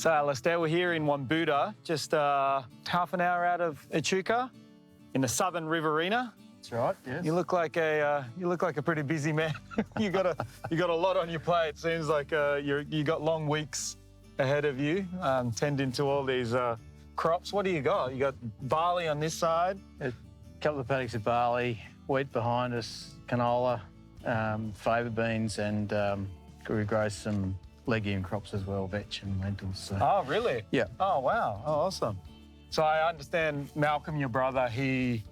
So, Alistair, we're here in Womboota, just half an hour out of Echuca, in the southern Riverina. That's right. Yes. You look like a pretty busy man. you got a lot on your plate. Seems like you got long weeks ahead of you, tending to all these crops. What do you got? You got barley on this side. A couple of paddocks of barley, wheat behind us, canola, fava beans, and we grow some legume crops as well, vetch and lentils. So. Oh, really? Yeah. Oh, wow. Oh, awesome. So I understand Malcolm, your brother, he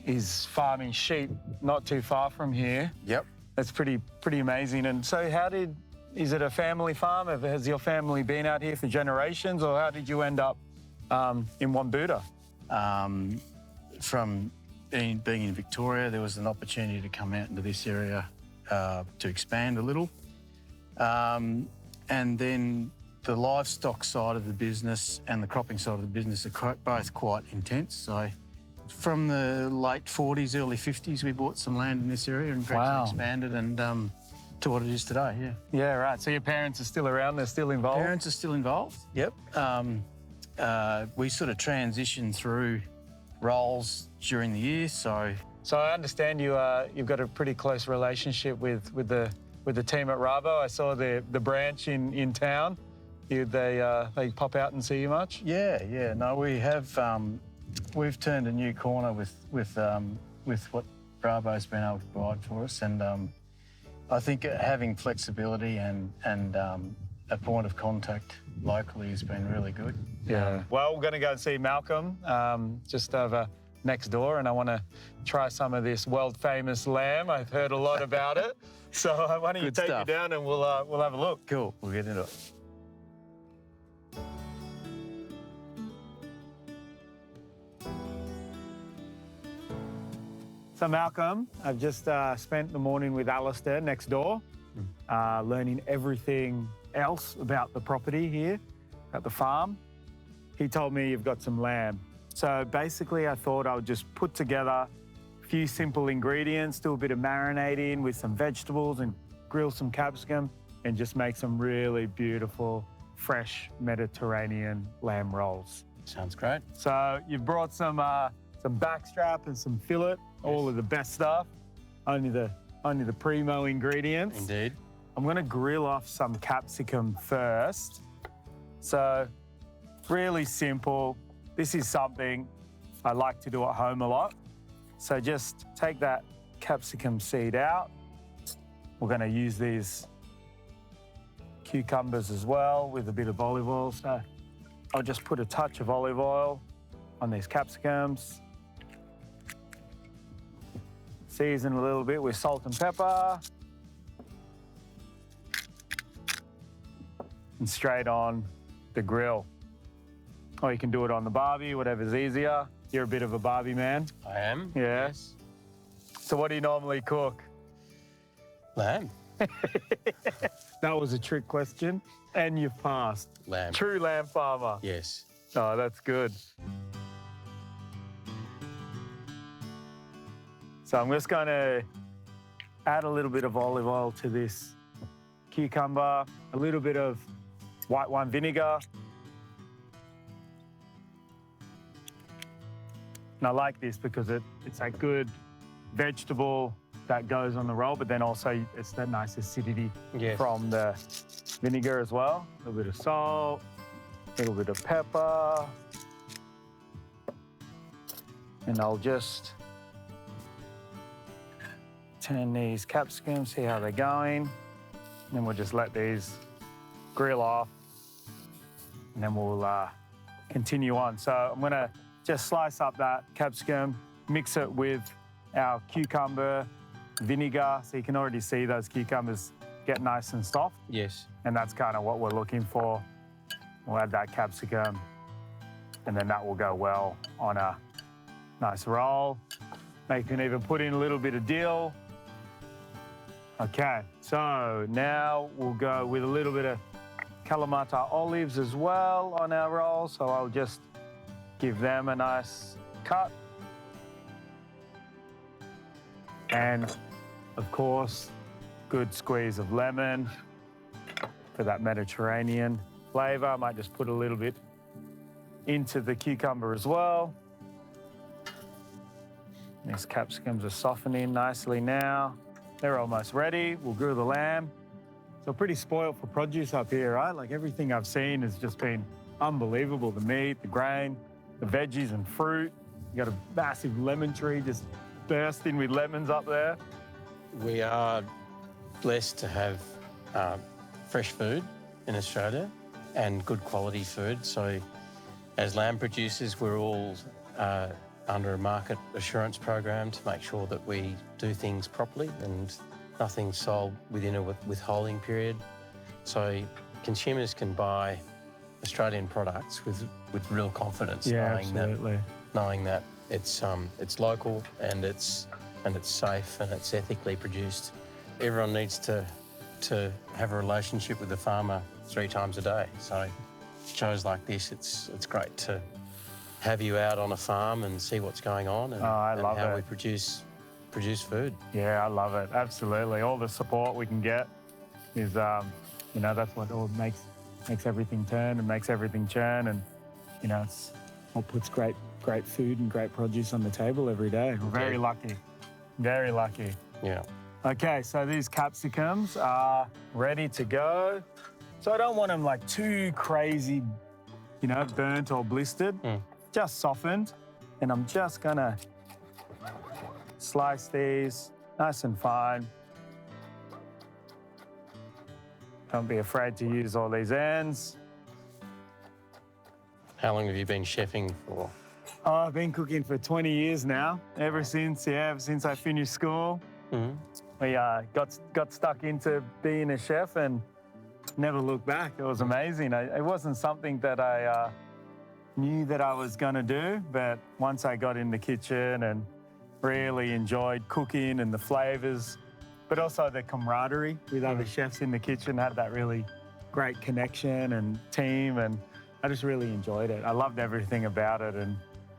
is farming sheep not too far from here. Yep. That's pretty amazing. And so is it a family farm? Has your family been out here for generations, or how did you end up in Womboota? From being in Victoria, there was an opportunity to come out into this area to expand a little. And then the livestock side of the business and the cropping side of the business are both quite intense. So from the late 40s, early 50s, we bought some land in this area and gradually expanded and to what it is today, yeah. Yeah, right. So your parents are still around, they're still involved? Parents are still involved, yep. We sort of transitioned through roles during the year, so... So I understand you've got a pretty close relationship with the team at Rabo. I saw the branch in town. They pop out and see you much? Yeah. No, we have. We've turned a new corner with what Rabo's been able to provide for us, and I think having flexibility and a point of contact locally has been really good. Yeah. Well, we're going to go and see Malcolm just over next door, and I want to try some of this world-famous lamb. I've heard a lot about it. So why don't you take me down and we'll have a look. Cool, we'll get into it. So Malcolm, I've just spent the morning with Alistair next door, learning everything else about the property here at the farm. He told me you've got some lamb. So basically I thought I would just put together a few simple ingredients, do a bit of marinating with some vegetables and grill some capsicum and just make some really beautiful, fresh Mediterranean lamb rolls. Sounds great. So you've brought some backstrap and some fillet, all of the best stuff, only the primo ingredients. Indeed. I'm gonna grill off some capsicum first. So really simple. This is something I like to do at home a lot. So just take that capsicum seed out. We're going to use these cucumbers as well with a bit of olive oil. So I'll just put a touch of olive oil on these capsicums. Season a little bit with salt and pepper. And straight on the grill. Or you can do it on the barbie, whatever's easier. You're a bit of a barbie man. I am. Yeah. Yes. So what do you normally cook? Lamb. That was a trick question. And you've passed. Lamb. True lamb farmer. Yes. Oh, that's good. So I'm just going to add a little bit of olive oil to this cucumber, a little bit of white wine vinegar. And I like this because it's a good vegetable that goes on the roll, but then also it's that nice acidity from the vinegar as well. A little bit of salt, a little bit of pepper. And I'll just turn these capsicums, see how they're going. And then we'll just let these grill off. And then we'll continue on. So I'm gonna just slice up that capsicum, mix it with our cucumber vinegar. So you can already see those cucumbers get nice and soft. Yes. And that's kind of what we're looking for. We'll add that capsicum, and then that will go well on a nice roll. You can even put in a little bit of dill. Okay, so now we'll go with a little bit of Kalamata olives as well on our roll. So I'll just give them a nice cut. And of course, good squeeze of lemon for that Mediterranean flavour. I might just put a little bit into the cucumber as well. These capsicums are softening nicely now. They're almost ready. We'll grill the lamb. So pretty spoiled for produce up here, right? Like everything I've seen has just been unbelievable. The meat, the grain, the veggies and fruit. You got a massive lemon tree just bursting with lemons up there. We are blessed to have fresh food in Australia and good quality food. So as lamb producers, we're all under a market assurance program to make sure that we do things properly and nothing's sold within a withholding period. So consumers can buy Australian products with real confidence, knowing that it's local and it's safe and it's ethically produced. Everyone needs to have a relationship with the farmer 3 times a day. So shows like this, it's great to have you out on a farm and see what's going on and, how we produce food. Yeah, I love it. Absolutely. All the support we can get is, that's what all makes everything turn and makes everything churn. And, it's what puts great food and great produce on the table every day. We're very lucky. Very lucky. Yeah. Okay, so these capsicums are ready to go. So I don't want them like too crazy, burnt or blistered. Just softened. And I'm just gonna slice these nice and fine. Don't be afraid to use all these ends. How long have you been chefing for? Oh, I've been cooking for 20 years now. Ever since I finished school. We got stuck into being a chef and never looked back. It was amazing. It wasn't something that I knew that I was going to do, but once I got in the kitchen and really enjoyed cooking and the flavours, but also the camaraderie with other chefs in the kitchen, had that really great connection and team, and I just really enjoyed it. I loved everything about it, and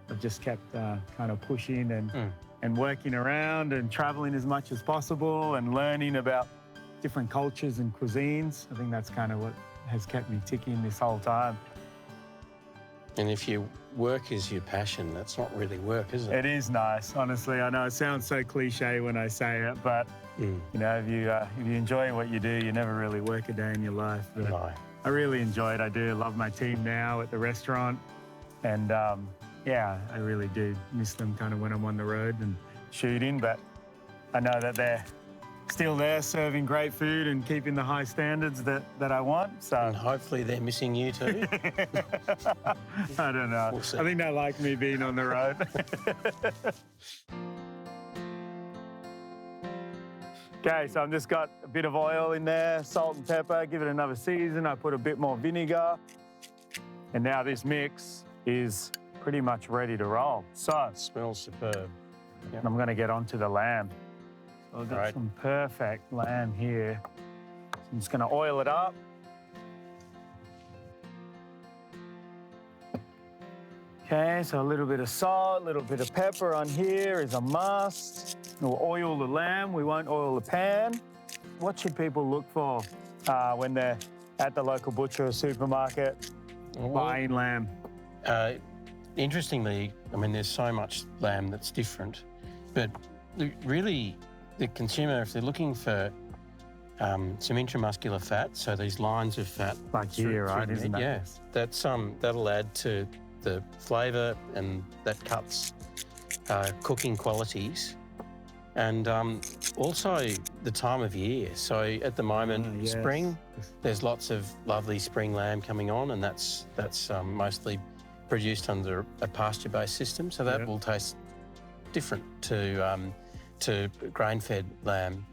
I've just kept kind of pushing and working around and travelling as much as possible and learning about different cultures and cuisines. I think that's kind of what has kept me ticking this whole time. And if your work is your passion, that's not really work, is it? It is nice, honestly. I know it sounds so cliche when I say it, but if you enjoy what you do, you never really work a day in your life. But No. I really enjoy it. I do love my team now at the restaurant, and I really do miss them kind of when I'm on the road and shooting. But I know that they're still there serving great food and keeping the high standards that I want. So And hopefully they're missing you too. I don't know. We'll see. I think they like me being on the road. Okay, so I've just got a bit of oil in there, salt and pepper, give it another season. I put a bit more vinegar. And now this mix is pretty much ready to roll. So It smells superb. I'm going to get onto the lamb. So I've got Right. some perfect lamb here. So I'm just going to oil it up. Okay, so a little bit of salt, a little bit of pepper on here is a must. We'll oil the lamb, we won't oil the pan. What should people look for when they're at the local butcher or supermarket buying lamb? Interestingly, there's so much lamb that's different, but really the consumer, if they're looking for some intramuscular fat, so these lines of fat, Like here, right? the Isn't meat, that? yeah, that's that'll add to the flavour and that cuts cooking qualities, and also the time of year. So at the moment, yes. spring, there's lots of lovely spring lamb coming on, and that's mostly produced under a pasture-based system, so that will taste different to grain-fed lamb.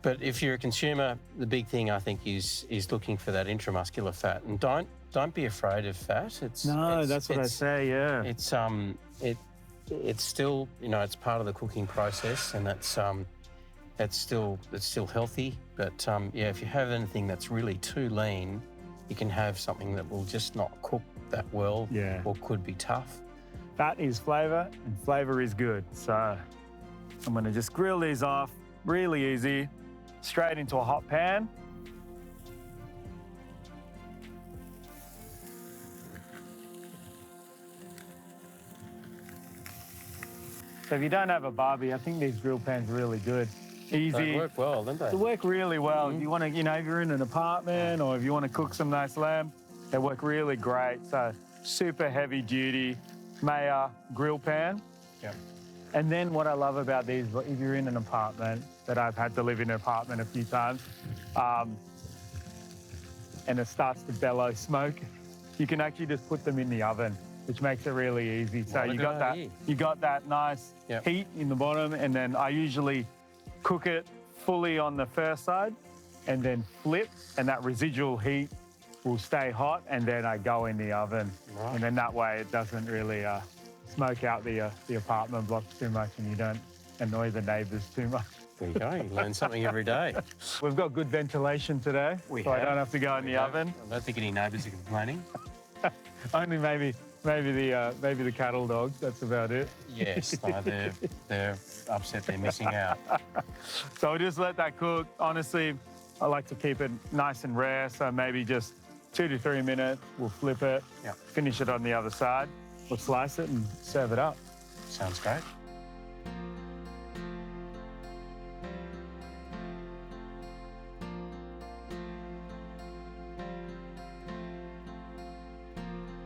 But if you're a consumer, the big thing I think is looking for that intramuscular fat, and don't be afraid of fat. That's what I say. Yeah. It's still, it's part of the cooking process, and it's still healthy. But if you have anything that's really too lean, you can have something that will just not cook that well, or could be tough. Fat is flavour, and flavour is good. So I'm going to just grill these off, really easy, straight into a hot pan. So if you don't have a barbie, I think these grill pans are really good. Easy. They work well, don't they? They work really well. If you want to, you know, if you're in an apartment or if you want to cook some nice lamb, they work really great. So super heavy duty Mayer grill pan. Yeah. And then what I love about these, if you're in an apartment, that I've had to live in an apartment a few times, and it starts to bellow smoke, you can actually just put them in the oven, which makes it really easy. So you got that nice heat in the bottom, and then I usually cook it fully on the first side and then flip, and that residual heat will stay hot, and then I go in the oven. Right. And then that way it doesn't really smoke out the apartment blocks too much, and you don't annoy the neighbours too much. There you go. You learn something every day. We've got good ventilation today, I don't have to go in the oven. I don't think any neighbours are complaining. Only maybe the cattle dogs. That's about it. Yes, no, they're upset they're missing out. So I'll just let that cook. Honestly, I like to keep it nice and rare, so maybe just 2 to 3 minutes. We'll flip it, finish it on the other side. We'll slice it and serve it up. Sounds great.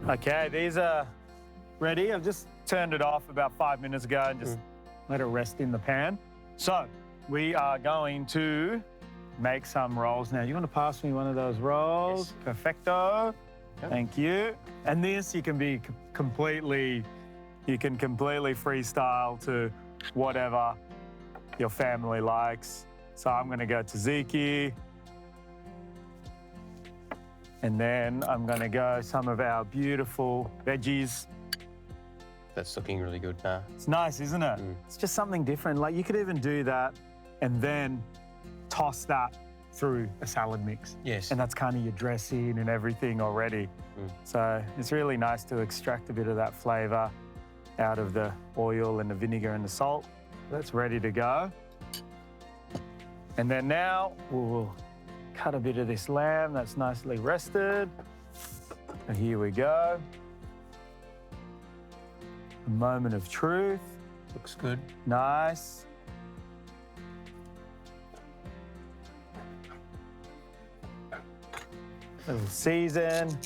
Okay, these are ready. I've just turned it off about 5 minutes ago and just let it rest in the pan. So we are going to make some rolls now. You want to pass me one of those rolls? Yes. Perfecto. Yep. Thank you. And this you can be completely freestyle to whatever your family likes. So I'm going to go tzatziki. And then I'm going to go some of our beautiful veggies. That's looking really good now. It's nice, isn't it? It's just something different. Like you could even do that and then toss that through a salad mix. Yes. And that's kind of your dressing and everything already. So it's really nice to extract a bit of that flavour out of the oil and the vinegar and the salt. That's ready to go. And then now we'll cut a bit of this lamb that's nicely rested. And here we go. A moment of truth. Looks good. Nice. Little season.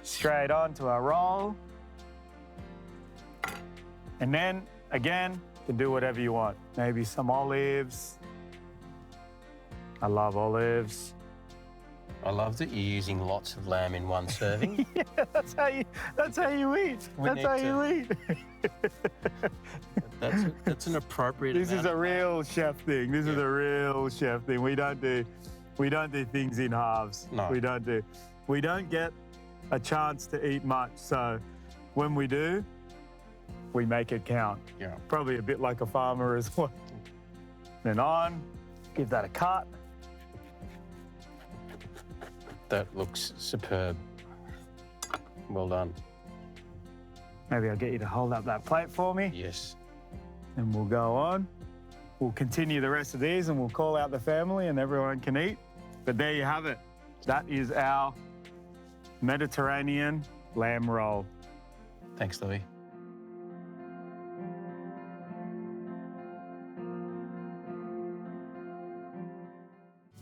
Straight on to our roll. And then, again, you can do whatever you want. Maybe some olives. I love olives. I love that you're using lots of lamb in one serving. Yeah, that's how you eat. That's how you eat. That's an appropriate This is amount a of real chef thing. This is a real chef thing. We don't do things in halves. No. We don't get a chance to eat much. So when we do, we make it count. Yeah. Probably a bit like a farmer as well. Then on, give that a cut. That looks superb. Well done. Maybe I'll get you to hold up that plate for me. Yes. And we'll go on. We'll continue the rest of these and we'll call out the family and everyone can eat. But there you have it. That is our Mediterranean lamb roll. Thanks, Louis.